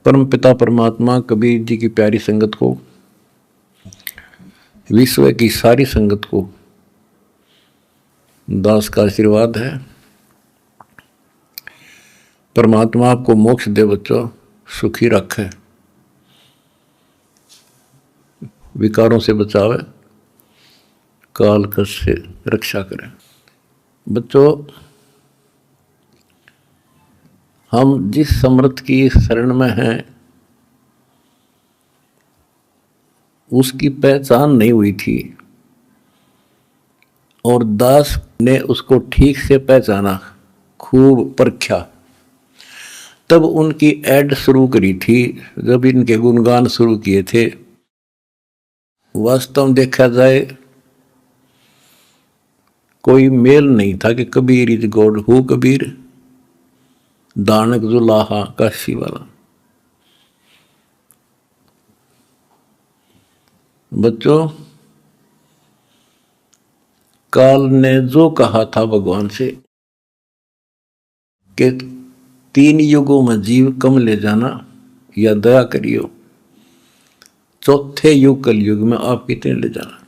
परम पिता परमात्मा कबीर जी की प्यारी संगत को, विश्व की सारी संगत को दास का आशीर्वाद है। परमात्मा आपको मोक्ष दे बच्चों, सुखी रखे, विकारों से बचावे, काल कष्ट से रक्षा करे। बच्चों, हम जिस समर्थ की शरण में हैं उसकी पहचान नहीं हुई थी और दास ने उसको ठीक से पहचाना, खूब परखा, तब उनकी ऐड शुरू करी थी, जब इनके गुणगान शुरू किए थे। वास्तव में देखा जाए कोई मेल नहीं था कि Kabir is God, who Kabir, दानक जुलाहा काशी वाला। बच्चों, काल ने जो कहा था भगवान से कि 3 युगों में जीव कम ले जाना या दया करियो, चौथे युग कलयुग में आप कितने ले जाना।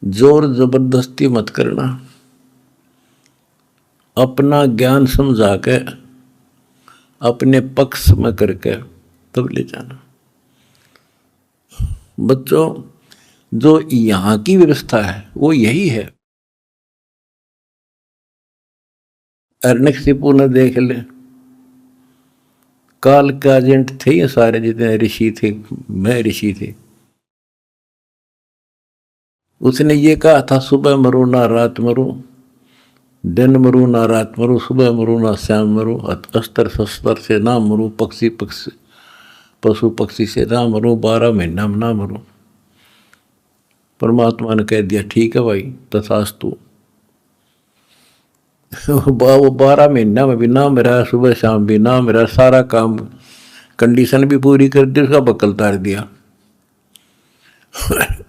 जोर जबरदस्ती मत करना, अपना ज्ञान समझा के अपने पक्ष में करके तब ले जाना। बच्चों, जो यहां की व्यवस्था है वो यही है। अर्णकशिपु ने देख ले, काल के एजेंट थे ये सारे, जितने ऋषि थे, मैं ऋषि थे। उसने ये कहा था, सुबह मरो ना रात मरो, दिन मरू ना रात मरू, सुबह मरू ना शाम मरू, अस्त्र शस्त्र से ना मरू, पशु पक्षी से ना मरू, 12 महीना में ना मरू। परमात्मा ने कह दिया, ठीक है भाई, तथास्तु। वो 12 महीना में भी ना मेरा, सुबह शाम भी ना मेरा, सारा काम कंडीशन भी पूरी कर दी, उसका बकल तार दिया।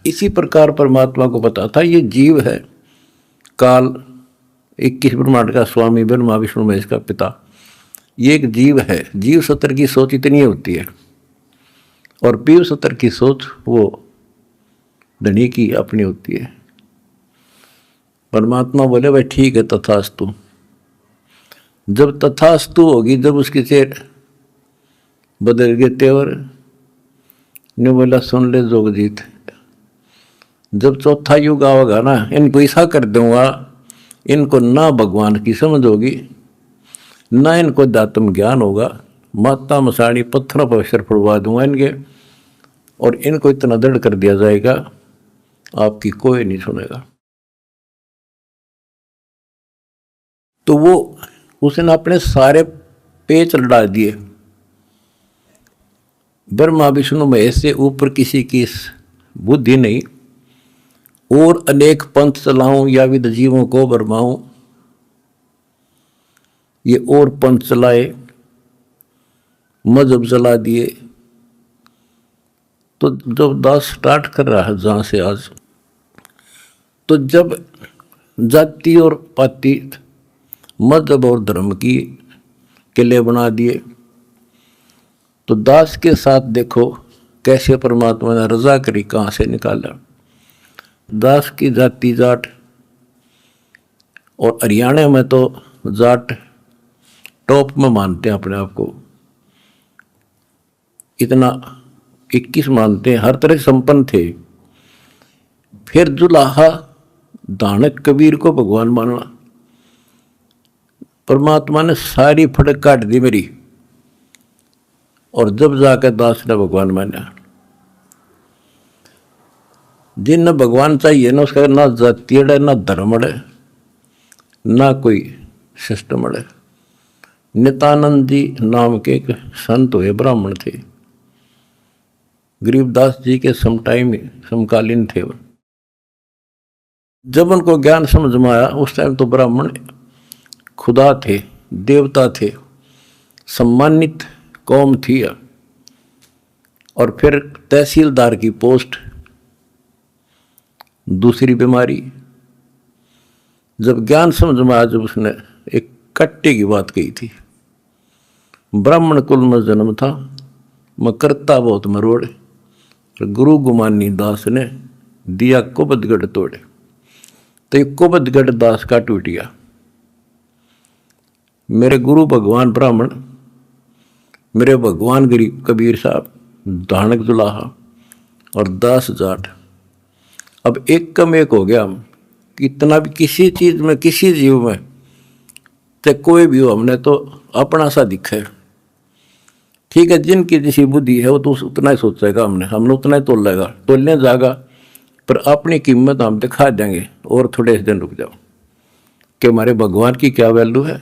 इसी प्रकार परमात्मा को पता था ये जीव है, काल 21 ब्रह्मांड का स्वामी, ब्रह्मा विष्णु महेश का पिता, ये एक जीव है। जीव सत्र की सोच इतनी होती है और पीव सत्र की सोच वो धनी की अपनी होती है। परमात्मा बोले, भाई ठीक है, तथास्तु। जब तथास्तु होगी, जब उसके चेहरे बदल गए तेवर, ने बोला, सुन ले जोगजीत, जब चौथा युग आवेगा ना, इनको ऐसा कर दूंगा, इनको ना भगवान की समझ होगी, ना इनको अध्यात्म ज्ञान होगा, माता मसाणी पत्थरों पर अक्षर पढ़वा दूंगा इनके, और इनको इतना दृढ़ कर दिया जाएगा आपकी कोई नहीं सुनेगा। तो वो उसने अपने सारे पेच लड़ा दिए, ब्रह्मा विष्णु महेश से ऊपर किसी की बुद्धि नहीं, और अनेक पंथ चलाऊं या विद जीवों को बरमाऊं, ये और पंथ चलाए, मजहब चला दिए। तो जब दास स्टार्ट कर रहा है जहां से आज, तो जब जाति और पाति, मजहब और धर्म की किले बना दिए, तो दास के साथ देखो कैसे परमात्मा ने रजा करी, कहां से निकाला। दास की जाति जाट, और हरियाणा में तो जाट टॉप में मानते हैं अपने आप को, इतना 21 मानते हैं, हर तरह संपन्न थे। फिर जुलाहा दानक कबीर को भगवान मानना, परमात्मा ने सारी फड़क काट दी मेरी, और जब जाकर दास ने भगवान माना। जिन भगवान चाहिए ना, उसका ना जाति अड़े, ना धर्म अड़े, ना कोई सिस्टम अड़े। नित्यानंद जी नाम के एक संत हुए, ब्राह्मण थे, गरीबदास जी के समकालीन थे। जब उनको ज्ञान समझ में आया, उस टाइम तो ब्राह्मण खुदा थे, देवता थे, सम्मानित कौम थी। और फिर तहसीलदार की पोस्ट, दूसरी बीमारी। जब ज्ञान समझ में आया, जब उसने एक कट्टे की बात कही थी, ब्राह्मण कुल में जन्म था, मैं करता बहुत मरोड़। गुरु गुमानी दास ने दिया कुबदगढ़ तोड़े, तो ये कुबदगढ़ दास का टूट गया। मेरे गुरु भगवान ब्राह्मण, मेरे भगवान गरीब कबीर साहब, धानक जुलाहा और दास जाट, अब एक कम एक हो गया हम। इतना भी किसी चीज में, किसी जीव में, तो कोई भी हो, हमने तो अपना सा दिखा है। ठीक है, जिनकी जैसी बुद्धि है वो तो उतना ही सोचेगा, हमने उतना ही तोलेगा, तोलने जाएगा, पर अपनी कीमत हम दिखा देंगे। और थोड़े दिन रुक जाओ कि हमारे भगवान की क्या वैल्यू है।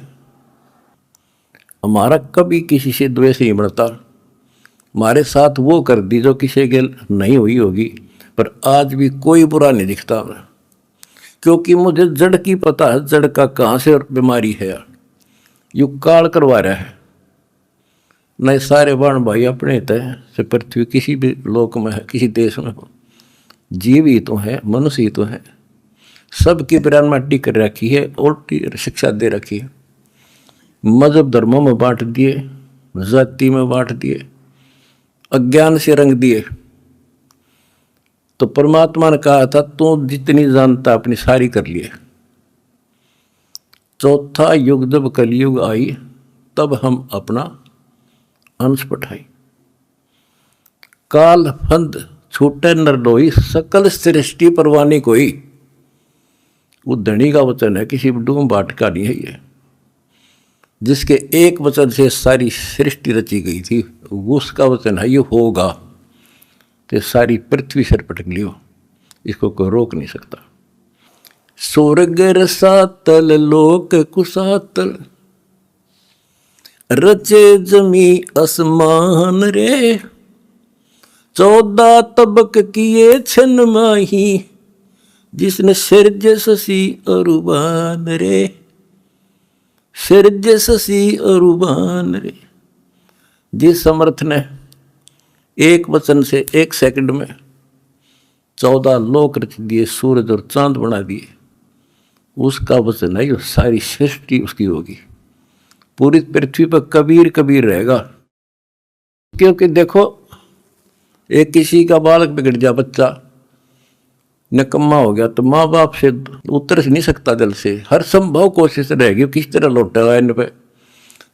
हमारा कभी किसी से द्वेष नहीं बढ़ता। हमारे साथ वो कर दी जो किसी के नहीं हुई होगी, पर आज भी कोई बुरा नहीं दिखता हमें, क्योंकि मुझे जड़ की पता है, जड़ का कहाँ से बीमारी है। यू काल करवा रहा है, नहीं सारे बाण भाई अपने तय से पृथ्वी किसी भी लोक में है, किसी देश में हो, जीव ही तो है, मनुष्य ही तो है। सबकी ब्रान माटी कर रखी है, उल्टी शिक्षा दे रखी है। मजहब धर्मों में बांट दिए, जाति में बांट दिए, अज्ञान से रंग दिए। तो परमात्मा ने कहा था तू जितनी जानता अपनी सारी कर लिए। चौथा युग जब कलयुग आई, तब हम अपना अंश पठाई। काल फंद छूटे नरडोई, सकल सृष्टि परवानी कोई। वो धनी का वचन है, किसी डूम बाट का नहीं है ये। जिसके एक वचन से सारी सृष्टि रची गई थी, उसका वचन है ये होगा, तो सारी पृथ्वी सर पटक लियो, इसको कोई रोक नहीं सकता। स्वर्ग रसातल लोक कुसातल, रचे जमी असमान रे। 14 तबक किए छन माही, जिसने सिरज ससी अरुबान रे। सिरज ससी अरुबान रे। जिस समर्थ ने एक वचन से एक सेकंड में 14 लोक रच दिए, सूरज और चांद बना दिए, उसका वचन है, सारी सृष्टि उसकी होगी। पूरी पृथ्वी पर कबीर कबीर रहेगा। क्योंकि देखो, एक किसी का बालक बिगड़ गया, बच्चा निकम्मा हो गया, तो माँ बाप से उतर नहीं सकता दिल से, हर संभव कोशिश रहेगी किस तरह लौटेगा इन पे।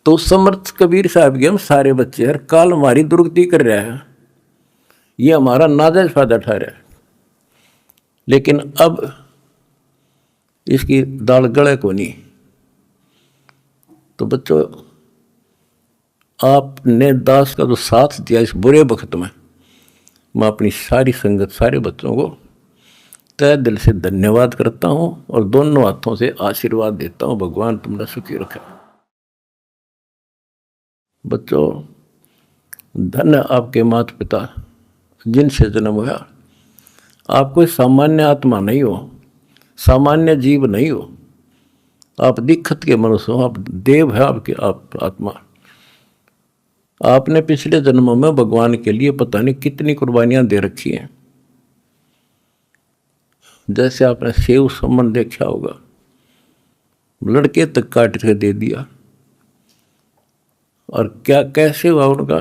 तो समर्थ कबीर साहब के हम सारे बच्चे हर काल हमारी दुर्गति कर रहे हैं, ये हमारा नाजायज फायदा उठा रहा है। लेकिन अब इसकी दाल गले को नहीं। तो बच्चों, आपने दास का जो साथ दिया इस बुरे वक्त में, मैं अपनी सारी संगत, सारे बच्चों को तय दिल से धन्यवाद करता हूँ और दोनों हाथों से आशीर्वाद देता हूँ। भगवान तुमने सुखी रखा। बच्चों, धन्य आपके माता पिता जिनसे जन्म हुआ। आप कोई सामान्य आत्मा नहीं हो, सामान्य जीव नहीं हो, आप दिक्कत के मनुष्य हो, आप देव है, आपके आप आत्मा। आपने पिछले जन्मों में भगवान के लिए पता नहीं कितनी कुर्बानियां दे रखी हैं। जैसे आपने सेव सम्मन देखा होगा, लड़के तक काट के दे दिया, और क्या कैसे हुआ उनका,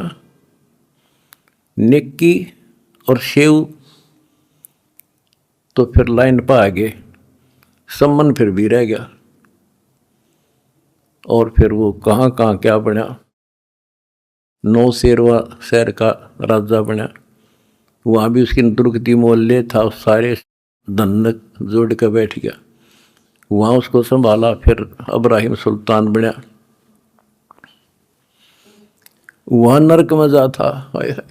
नेकी और सेव तो फिर लाइन पर आ गए, सम्मन फिर भी रह गया, और फिर वो कहाँ कहाँ क्या बना, 9 शेरवा शहर का राजा बना, वहाँ भी उसकी दुर्गति मोहल्ले था, सारे धन जोड़ के बैठ गया, वहाँ उसको संभाला। फिर इब्राहिम सुल्तान बना, वहाँ नरक में जा था। हाय हाय,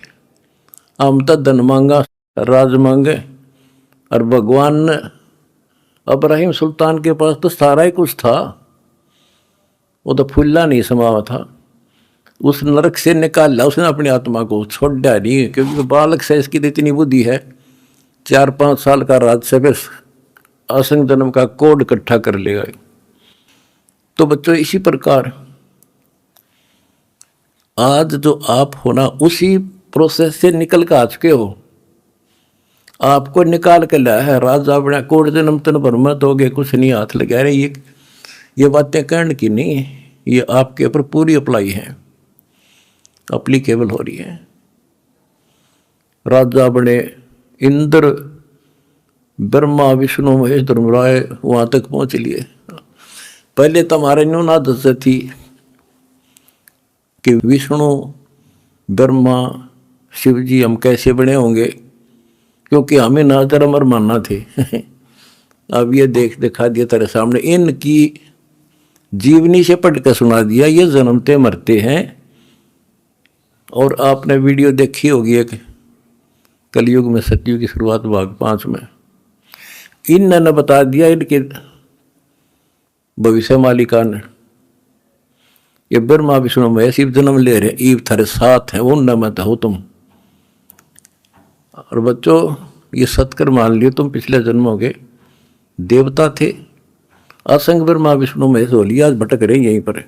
हम तो धन मांगा, राज मांगे, और भगवान ने इब्राहिम सुल्तान के पास तो सारा ही कुछ था, वो तो फुल्ला नहीं समावा था। उस नरक से निकाला उसने अपनी आत्मा को, छोड़ा नहीं, क्योंकि बालक से इसकी तो इतनी बुद्धि है, 4-5 साल का राज्य में असंग जन्म का कोड इकट्ठा कर लेगा। तो बच्चों, इसी प्रकार आज जो आप हो ना, उसी प्रोसेस से निकल कर आ चुके हो। आपको निकाल के लाया है राजा बना, कोड जन्म तन भर में दोगे कुछ नहीं, हाथ लगा रहे। ये बातें कहने की नहीं, ये आपके ऊपर पूरी अप्लाई है। अप्लीकेबल हो रही है। राजा बने इंद्र, ब्रह्मा विष्णु महेश धर्मराय वहां तक पहुंच लिए। पहले तो हमारे न्यून आदत थी कि विष्णु ब्रह्मा शिव जी हम कैसे बने होंगे, क्योंकि हमें ना धर्म और मानना थे। अब ये दिखा दिया तेरे सामने, इनकी जीवनी से पढ़ कर सुना दिया, ये जन्मते मरते हैं। और आपने वीडियो देखी होगी एक कलयुग में सतयुग की शुरुआत भाग 5 में, इन्होंने बता दिया इनके भविष्य मालिका ने, ये ब्रह्मा विष्णु महेश शिव जन्म ले रहे, ईव थारे साथ है, वो न मत हो तुम। और बच्चों ये सत्कर मान लियो, तुम पिछले जन्मों के देवता थे, असंग ब्रह्मा विष्णु महेश हो लिया, आज भटक रहे यहीं पर।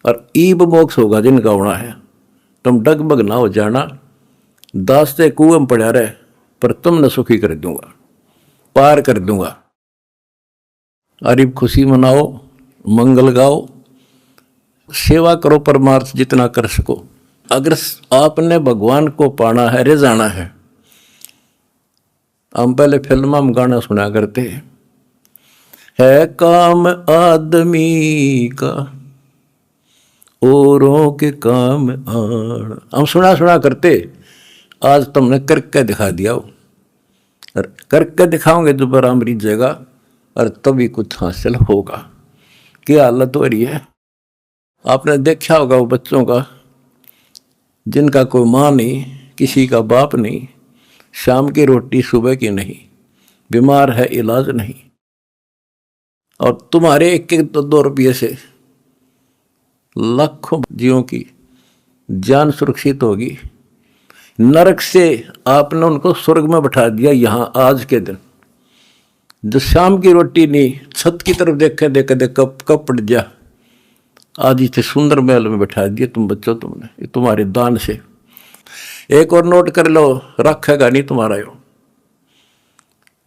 और ईब मोक्ष होगा जिनका होना है, तुम डगमग ना हो जाना, दास्ते कुएं में पड़ा रहे, पर तुमने सुखी कर दूंगा, पार कर दूंगा। अरे खुशी मनाओ, मंगल गाओ, सेवा करो, परमार्थ जितना कर सको। अगर आपने भगवान को पाना है, रिझाना है, हम पहले फिल्म में गाना सुना करते है काम आदमी का औरों के काम आण, हम सुना करते। आज तुमने करके दिखा दिया, और करके दिखाओगे दोबारा मरीज जाएगा, और तभी कुछ हासिल होगा। क्या हालत हो रही है, आपने देखा होगा वो बच्चों का जिनका कोई माँ नहीं, किसी का बाप नहीं, शाम की रोटी सुबह की नहीं, बीमार है इलाज नहीं, और तुम्हारे 1-2 रुपये से लाखों जीवों की जान सुरक्षित होगी। नरक से आपने उनको स्वर्ग में बैठा दिया यहाँ आज के दिन। जो शाम की रोटी नहीं, छत की तरफ देखे कब पड़ जा, आज इतने सुंदर महल में बैठा दिया तुम बच्चों, तुमने तुम्हारे दान से। एक और नोट कर लो, रखेगा नहीं तुम्हारा यो।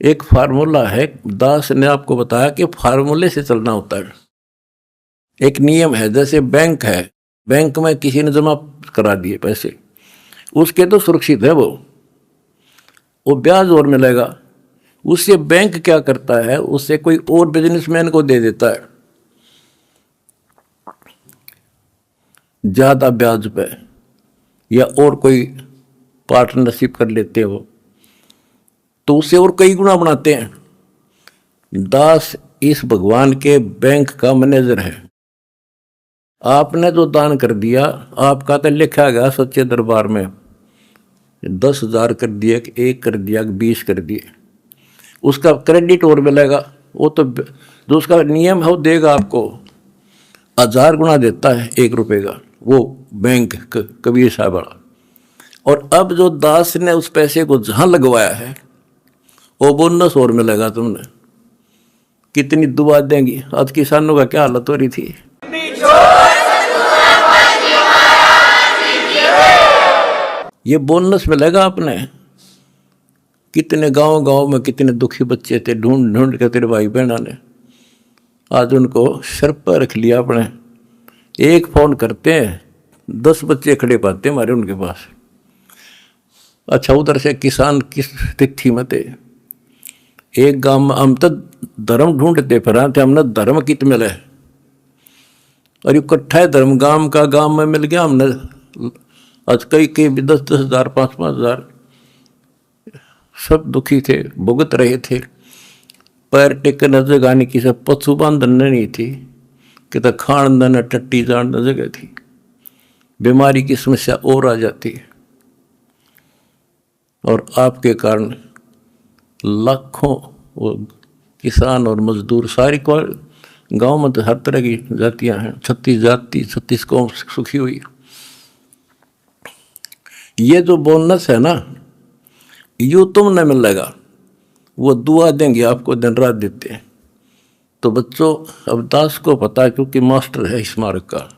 एक फार्मूला है, दास ने आपको बताया कि फार्मूले से चलना होता है। एक नियम है, जैसे बैंक है, बैंक में किसी ने जमा करा दिए पैसे, उसके तो सुरक्षित है, वो ब्याज और मिलेगा। उससे बैंक क्या करता है, उससे कोई और बिजनेसमैन को दे देता है ज्यादा ब्याज पे, या और कोई पार्टनरशिप कर लेते हो तो उससे और कई गुना बनाते हैं। दास इस भगवान के बैंक का मैनेजर है। आपने जो दान कर दिया, आपका तो लिखा गया सच्चे दरबार में, 10,000 कर दिया, 1 कर दिया, 20 कर दिए, उसका क्रेडिट और मिलेगा। वो तो जो उसका नियम है वो देगा आपको, 1000 गुना देता है 1 रुपये का, वो बैंक कबीर साहब वाला। और अब जो दास ने उस पैसे को जहां लगवाया है, वो बोनस और मिलेगा तुमने। कितनी दुआ देंगी। आज किसानों का क्या हालत हो रही थी। ये बोनस मिलेगा आपने। कितने गांव में कितने दुखी बच्चे थे, ढूंढ ढूंढ के तेरे भाई बहना ने आज उनको सिर पर रख लिया अपने। एक फोन करते हैं 10 बच्चे खड़े पाते हमारे उनके पास। अच्छा, उधर से किसान किस तिथि में थे, एक गांव में हम तो धर्म ढूंढते फिर थे, हमने धर्म कित मिले, और इकट्ठा धर्म गांव में मिल गया हमने। आज कई 10-10 हज़ार 5-5 हज़ार, सब दुखी थे, भुगत रहे थे। पैर टेकने जगह नहीं, किसी पशु बांधन नहीं थी, कि तो खान न टट्टी जान जगह थी। बीमारी की समस्या और आ जाती है, और आपके कारण लाखों वो किसान और मजदूर, सारी को गांव में तो हर तरह की जातियां हैं, 36 जाति 36 कौम सुखी हुई। ये जो बोनस है ना, यूँ तुमने मिलेगा, वो दुआ देंगे आपको, दिन रात देते हैं। तो बच्चों, अब दास को पता है, क्योंकि मास्टर है इस मार्ग का,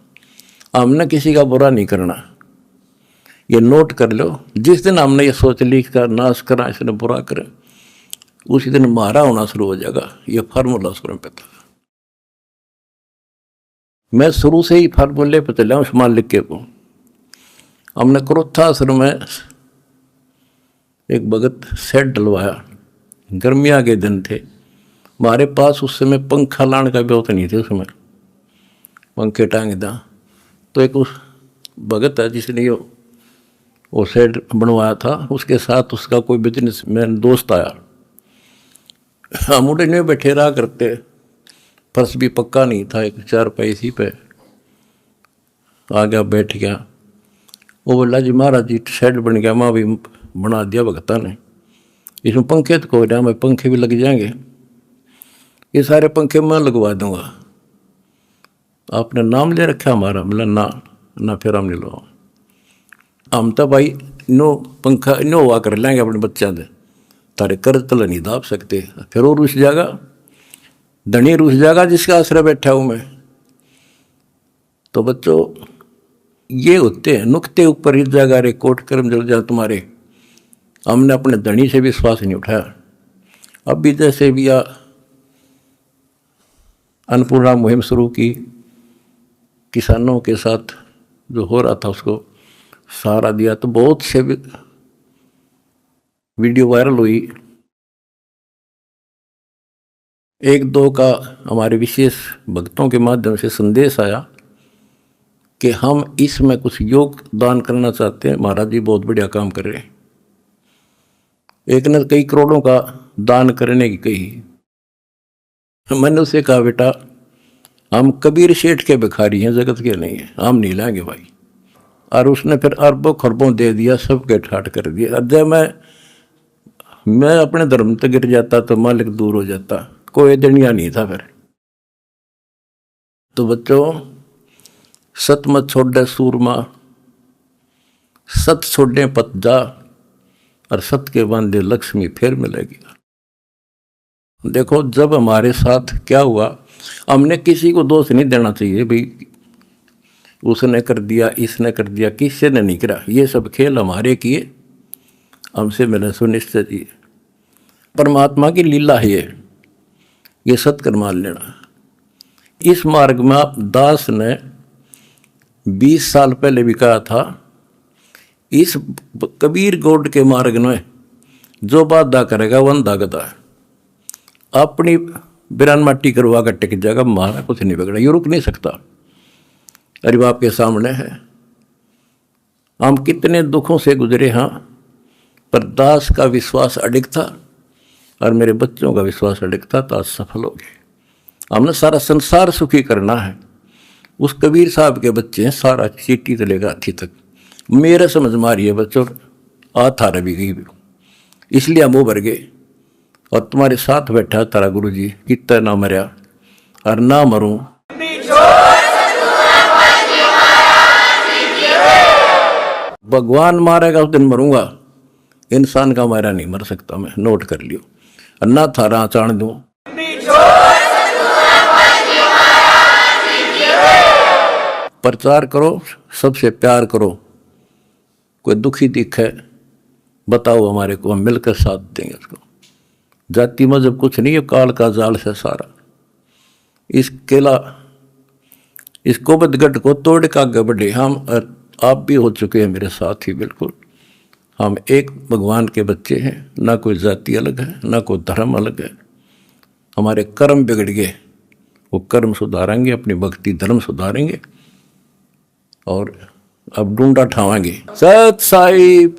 हमने किसी का बुरा नहीं करना। ये नोट कर लो, जिस दिन हमने ये सोच ली का नाश करा, इसने बुरा करें, उसी दिन मारा होना शुरू हो जाएगा। ये फार्मूला शुरू पे था। मैं शुरू से ही फार्मूले पे चला हूँ मालिक के को। हमने क्रोथा आश्रम में एक भगत सेट डलवाया, गर्मियाँ के दिन थे, हमारे पास उस समय पंखा लाने का व्यवस्था नहीं थे, उस समय पंखे टांग दा। तो एक उस भगत है जिसने वो सेट बनवाया था, उसके साथ उसका कोई बिजनेसमैन दोस्त आया। हम उड़े नहीं बैठे रहा करते, फर्श भी पक्का नहीं था, एक चारपाई इसी पे आ गया, बैठ गया। वो बोला जी महाराज जी शेड बन गया, माँ भी बना दिया भगता ने, इसमें पंखे तो कोई ना, मैं पंखे भी लग जाएंगे, ये सारे पंखे मैं लगवा दूंगा, आपने नाम ले रखा हमारा? बोला ना फिर हम नहीं लो, हम तो भाई नो पंखा नो हुआ कर लेंगे अपने बच्चा दे, तारे कर्ज तला नहीं दाब सकते। फिर वो रुस जाएगा, धनी रुस जाएगा जिसका आश्रय बैठा हूँ मैं। तो बच्चों ये होते हैं नुक्ते ऊपर इस जगह रे कोट कर्म जल जा तुम्हारे। हमने अपने धनी से विश्वास नहीं उठाया। अब भी जैसे भी अन्नपूर्णा मुहिम शुरू की, किसानों के साथ जो हो रहा था उसको सहारा दिया, तो बहुत से वीडियो वायरल हुई। एक दो का हमारे विशेष भक्तों के माध्यम से संदेश आया कि हम इसमें कुछ योगदान करना चाहते हैं, महाराज जी बहुत बढ़िया काम कर रहे हैं। एक ने कई करोड़ों का दान करने की कही। मैंने उसे कहा बेटा हम कबीर शेठ के भिखारी हैं, जगत के नहीं हैं, हम नहीं लाएंगे भाई। और उसने फिर अरबों खरबों दे दिया, सबके ठाट कर दिया। जब मैं अपने धर्म तक गिर जाता तो मालिक दूर हो जाता, कोई दुनिया नहीं था फिर। तो बच्चों सत मत छोड़े सूरमा, सत छोड़े पत जा, और सत के बांधे लक्ष्मी फिर मिलेगी। देखो जब हमारे साथ क्या हुआ, हमने किसी को दोष नहीं देना चाहिए भाई उसने कर दिया, इसने कर दिया, किसी ने नहीं करा। ये सब खेल हमारे किए, हमसे मैंने सुनिश्चित किए। परमात्मा की लीला है ये सत्कर्म मान लेना। इस मार्ग में दास ने 20 साल पहले भी कहा था, इस कबीर गौड़ के मार्ग में जो बाधा करेगा वो अंधा गधा है। अपनी बिरान माटी करवा कर टिक जाएगा, मारा कुछ नहीं बिगड़ा, ये रुक नहीं सकता। अरे बाप के सामने है, हम कितने दुखों से गुजरे। हाँ, पर दास का विश्वास अडिग था और मेरे बच्चों का विश्वास अडिग था, तो आज सफल हो गए। हमने सारा संसार सुखी करना है। उस कबीर साहब के बच्चे हैं, सारा चीटी से लेकर हाथी तक। मेरे समझ मारिए बच्चों, आ रवि गई, इसलिए हम उभर गए। और तुम्हारे साथ बैठा तारा गुरु जी, कितना ना मरया और ना मरूं। भगवान मारेगा उस दिन मरूंगा, इंसान का मारा नहीं मर सकता मैं, नोट कर लियो। अन्ना थारा चाण दूं, प्रचार करो, सबसे प्यार करो। कोई दुखी दिखे बताओ हमारे को, हम मिलकर साथ देंगे उसको। जाति मजहब कुछ नहीं है, काल का जाल से सारा। इस केला इस कोबदगढ़ को तोड़ का आगे बढ़े। हम आप भी हो चुके हैं मेरे साथ ही, बिल्कुल। हम एक भगवान के बच्चे हैं, ना कोई जाति अलग है, ना कोई धर्म अलग है। हमारे कर्म बिगड़ गए, वो कर्म सुधारेंगे, अपनी भक्ति धर्म सुधारेंगे और अब ढूंढा ठावाएंगे। सत साहिब।